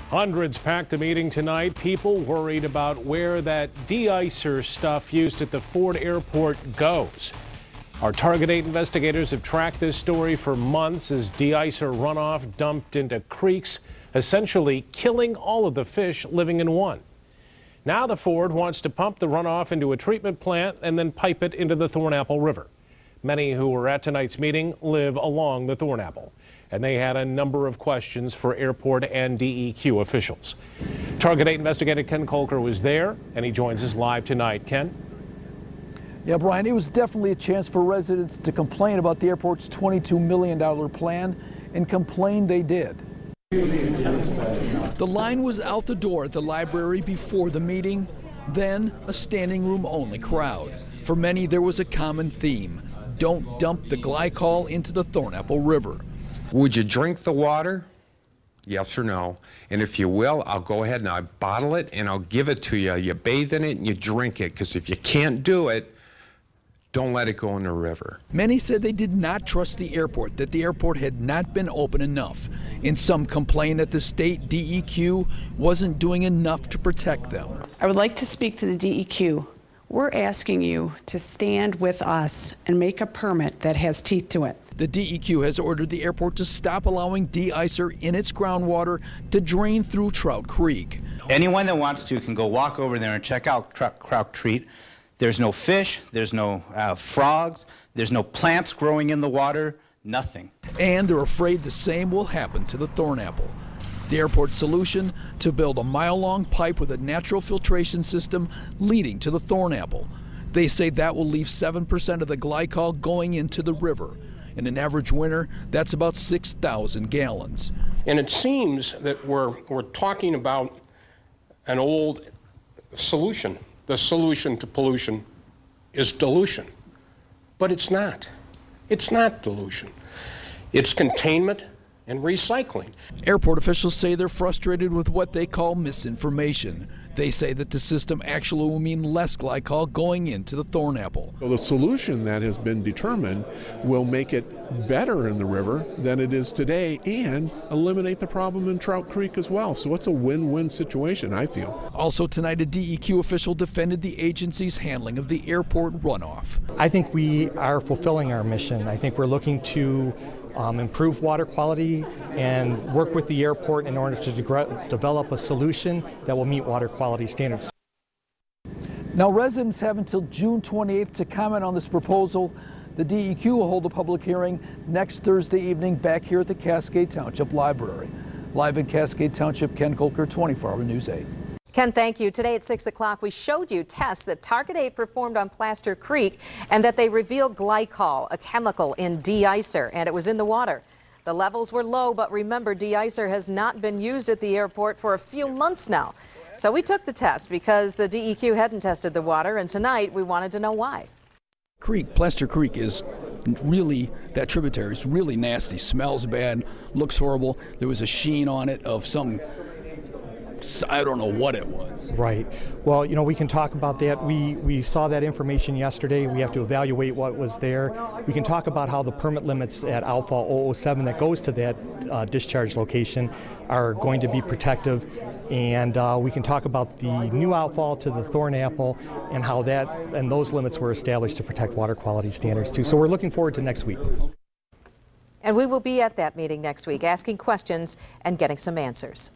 Hundreds packed the meeting tonight. People worried about where that de-icer stuff used at the Ford Airport goes. Our Target 8 investigators have tracked this story for months as de-icer runoff dumped into creeks, essentially killing all of the fish living in one. Now the Ford wants to pump the runoff into a treatment plant and then pipe it into the Thornapple River. Many who were at tonight's meeting live along the Thornapple, and they had a number of questions for airport and DEQ officials. Target 8 investigator Ken Kolker was there, and he joins us live tonight. Ken? Yeah, Brian, it was definitely a chance for residents to complain about the airport's $22 million plan, and complain they did. The line was out the door at the library before the meeting, then a standing room only crowd. For many, there was a common theme: don't dump the glycol into the Thornapple River. Would you drink the water? Yes or no? And if you will, I'll go ahead and I'll bottle it and I'll give it to you. You bathe in it and you drink it, because if you can't do it, don't let it go in the river. Many said they did not trust the airport, that the airport had not been open enough. And some complained that the state DEQ wasn't doing enough to protect them. I would like to speak to the DEQ. We're asking you to stand with us and make a permit that has teeth to it. The DEQ has ordered the airport to stop allowing de-icer in its groundwater to drain through Trout Creek. Anyone that wants to can go walk over there and check out Trout Creek. There's no fish, there's no frogs, there's no plants growing in the water, nothing. And they're afraid the same will happen to the Thornapple. The airport's solution: to build a mile-long pipe with a natural filtration system leading to the Thornapple. They say that will leave 7% of the glycol going into the river. In an average winter, that's about 6,000 gallons. And it seems that we're talking about an old solution. The solution to pollution is dilution. But it's not. It's not dilution. It's containment and recycling. Airport officials say they're frustrated with what they call misinformation. They say that the system actually will mean less glycol going into the Thornapple. So the solution that has been determined will make it better in the river than it is today and eliminate the problem in Trout Creek as well. So it's a win-win situation, I feel. Also tonight, a DEQ official defended the agency's handling of the airport runoff. I think we are fulfilling our mission. I think we're looking to improve water quality and work with the airport in order to develop a solution that will meet water quality standards. Now, residents have until June 28th to comment on this proposal. The DEQ will hold a public hearing next Thursday evening back here at the Cascade Township Library. Live in Cascade Township, Ken Kolker, 24-Hour News 8. Ken, thank you. Today at 6 o'clock, we showed you tests that Target 8 performed on Plaster Creek and that they revealed glycol, a chemical in de-icer, and it was in the water. The levels were low, but remember, de-icer has not been used at the airport for a few months now. So we took the test because the DEQ hadn't tested the water, and tonight we wanted to know why. Plaster Creek is really, that tributary is really nasty, smells bad, looks horrible. There was a sheen on it of some, I don't know what it was. Right. Well, you know, we can talk about that. We saw that information yesterday. We have to evaluate what was there. We can talk about how the permit limits at outfall 007 that goes to that discharge location are going to be protective. And we can talk about the new outfall to the Thornapple and how that and those limits were established to protect water quality standards too. So we're looking forward to next week. And we will be at that meeting next week asking questions and getting some answers.